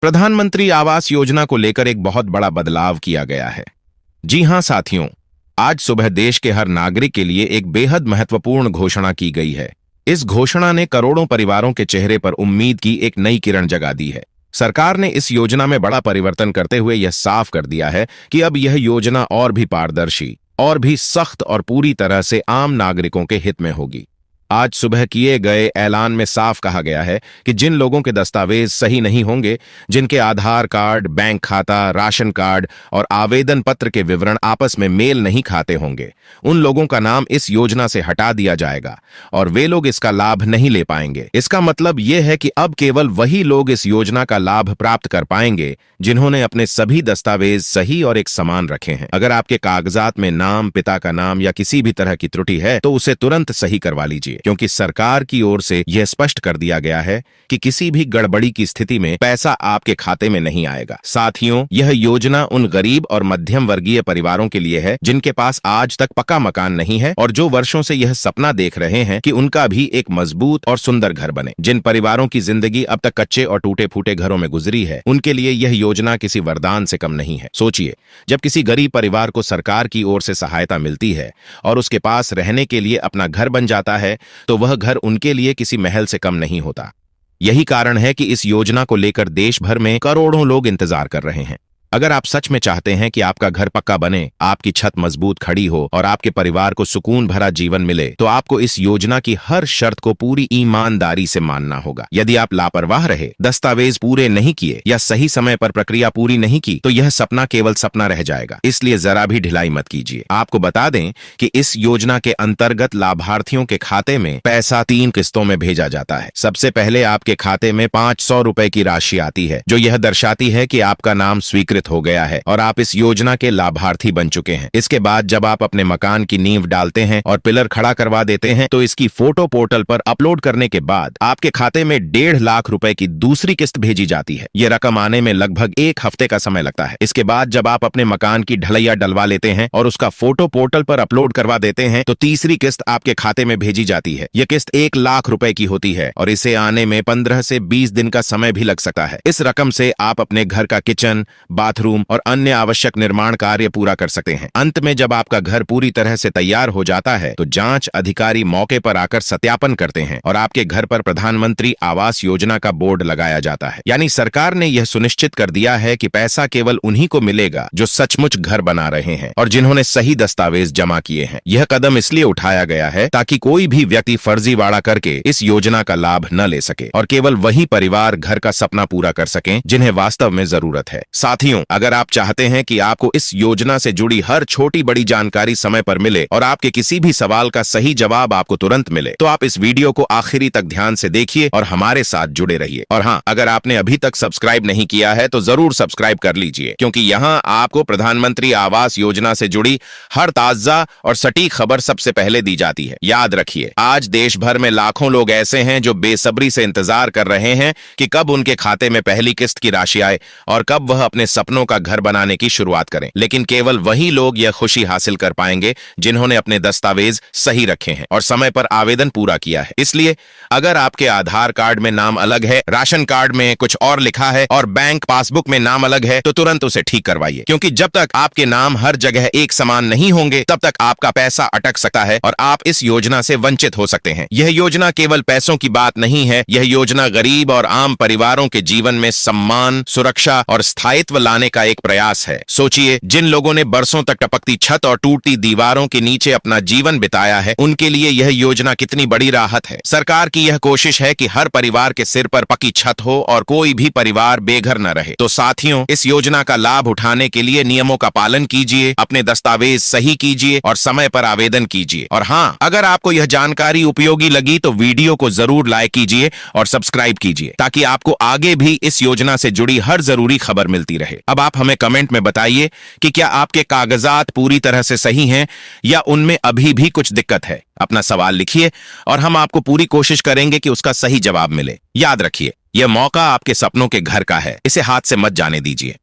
प्रधानमंत्री आवास योजना को लेकर एक बहुत बड़ा बदलाव किया गया है। जी हां साथियों, आज सुबह देश के हर नागरिक के लिए एक बेहद महत्वपूर्ण घोषणा की गई है। इस घोषणा ने करोड़ों परिवारों के चेहरे पर उम्मीद की एक नई किरण जगा दी है। सरकार ने इस योजना में बड़ा परिवर्तन करते हुए यह साफ कर दिया है कि अब यह योजना और भी पारदर्शी, और भी सख्त और पूरी तरह से आम नागरिकों के हित में होगी। आज सुबह किए गए ऐलान में साफ कहा गया है कि जिन लोगों के दस्तावेज सही नहीं होंगे, जिनके आधार कार्ड, बैंक खाता, राशन कार्ड और आवेदन पत्र के विवरण आपस में मेल नहीं खाते होंगे, उन लोगों का नाम इस योजना से हटा दिया जाएगा और वे लोग इसका लाभ नहीं ले पाएंगे। इसका मतलब यह है कि अब केवल वही लोग इस योजना का लाभ प्राप्त कर पाएंगे जिन्होंने अपने सभी दस्तावेज सही और एक समान रखे हैं। अगर आपके कागजात में नाम, पिता का नाम या किसी भी तरह की त्रुटि है तो उसे तुरंत सही करवा लीजिए, क्योंकि सरकार की ओर से यह स्पष्ट कर दिया गया है कि किसी भी गड़बड़ी की स्थिति में पैसा आपके खाते में नहीं आएगा। साथियों, यह योजना उन गरीब और मध्यम वर्गीय परिवारों के लिए है जिनके पास आज तक पक्का मकान नहीं है और जो वर्षों से यह सपना देख रहे हैं कि उनका भी एक मजबूत और सुंदर घर बने। जिन परिवारों की जिंदगी अब तक कच्चे और टूटे फूटे घरों में गुजरी है, उनके लिए यह योजना किसी वरदान से कम नहीं है। सोचिए, जब किसी गरीब परिवार को सरकार की ओर से सहायता मिलती है और उसके पास रहने के लिए अपना घर बन जाता है, तो वह घर उनके लिए किसी महल से कम नहीं होता। यही कारण है कि इस योजना को लेकर देश भर में करोड़ों लोग इंतजार कर रहे हैं। अगर आप सच में चाहते हैं कि आपका घर पक्का बने, आपकी छत मजबूत खड़ी हो और आपके परिवार को सुकून भरा जीवन मिले, तो आपको इस योजना की हर शर्त को पूरी ईमानदारी से मानना होगा। यदि आप लापरवाह रहे, दस्तावेज पूरे नहीं किए या सही समय पर प्रक्रिया पूरी नहीं की, तो यह सपना केवल सपना रह जाएगा। इसलिए जरा भी ढिलाई मत कीजिए। आपको बता दें कि इस योजना के अंतर्गत लाभार्थियों के खाते में पैसा 3 किस्तों में भेजा जाता है। सबसे पहले आपके खाते में 500 रुपए की राशि आती है, जो यह दर्शाती है कि आपका नाम स्वीकृत हो गया है और आप इस योजना के लाभार्थी बन चुके हैं। इसके बाद जब आप अपने मकान की नींव डालते हैं और पिलर खड़ा करवा देते हैं, तो इसकी फोटो पोर्टल पर अपलोड करने के बाद आपके खाते में 1.5 लाख रुपए की दूसरी किस्त भेजी जाती है। ये रकम आने में लगभग 1 हफ्ते का समय लगता है। इसके बाद जब आप अपने मकान की ढलैया डलवा लेते हैं और उसका फोटो पोर्टल पर अपलोड करवा देते हैं, तो तीसरी किस्त आपके खाते में भेजी जाती है। यह किस्त 1 लाख रुपए की होती है और इसे आने में 15 से 20 दिन का समय भी लग सकता है। इस रकम से आप अपने घर का किचन, बाथरूम और अन्य आवश्यक निर्माण कार्य पूरा कर सकते हैं। अंत में जब आपका घर पूरी तरह से तैयार हो जाता है, तो जांच अधिकारी मौके पर आकर सत्यापन करते हैं और आपके घर पर प्रधानमंत्री आवास योजना का बोर्ड लगाया जाता है। यानी सरकार ने यह सुनिश्चित कर दिया है कि पैसा केवल उन्हीं को मिलेगा जो सचमुच घर बना रहे हैं और जिन्होंने सही दस्तावेज जमा किए हैं। यह कदम इसलिए उठाया गया है ताकि कोई भी व्यक्ति फर्जीवाड़ा करके इस योजना का लाभ न ले सके और केवल वही परिवार घर का सपना पूरा कर सकें जिन्हें वास्तव में जरूरत है। साथियों, अगर आप चाहते हैं कि आपको इस योजना से जुड़ी हर छोटी बड़ी जानकारी समय पर मिले और आपके किसी भी सवाल का सही जवाब आपको तुरंत मिले, तो आप इस वीडियो को आखिरी तक ध्यान से देखिए और हमारे साथ जुड़े रहिए। और हाँ, अगर आपने अभी तक सब्सक्राइब नहीं किया है तो जरूर सब्सक्राइब कर लीजिए, क्योंकि यहाँ आपको प्रधानमंत्री आवास योजना से जुड़ी हर ताजा और सटीक खबर सबसे पहले दी जाती है। याद रखिए, आज देश भर में लाखों लोग ऐसे हैं जो बेसब्री से इंतजार कर रहे हैं कि कब उनके खाते में पहली किस्त की राशि आए और कब वह अपने सपनों का घर बनाने की शुरुआत करें। लेकिन केवल वही लोग यह खुशी हासिल कर पाएंगे जिन्होंने अपने दस्तावेज सही रखे हैं और समय पर आवेदन पूरा किया है। इसलिए अगर आपके आधार कार्ड में नाम अलग है, राशन कार्ड में कुछ और लिखा है और बैंक पासबुक में नाम अलग है, तो तुरंत उसे ठीक करवाइए, क्योंकि जब तक आपके नाम हर जगह एक समान नहीं होंगे, तब तक आपका पैसा अटक सकता है और आप इस योजना से वंचित हो सकते हैं। यह योजना केवल पैसों की बात नहीं है, यह योजना गरीब और आम परिवारों के जीवन में सम्मान, सुरक्षा और स्थायित्व लाने का एक प्रयास है। सोचिए, जिन लोगों ने बरसों तक टपकती छत और टूटती दीवारों के नीचे अपना जीवन बिताया है, उनके लिए यह योजना कितनी बड़ी राहत है। सरकार की यह कोशिश है कि हर परिवार के सिर पर पक्की छत हो और कोई भी परिवार बेघर न रहे। तो साथियों, इस योजना का लाभ उठाने के लिए नियमों का पालन कीजिए, अपने दस्तावेज सही कीजिए और समय पर आवेदन कीजिए। और हाँ, अगर आपको यह जानकारी उपयोगी लगी तो वीडियो को जरूर लाइक कीजिए और सब्सक्राइब कीजिए, ताकि आपको आगे भी इस योजना से जुड़ी हर जरूरी खबर मिलती रहे। अब आप हमें कमेंट में बताइए कि क्या आपके कागजात पूरी तरह से सही हैं या उनमें अभी भी कुछ दिक्कत है। अपना सवाल लिखिए और हम आपको पूरी कोशिश करेंगे कि उसका सही जवाब मिले। याद रखिए, यह मौका आपके सपनों के घर का है, इसे हाथ से मत जाने दीजिए।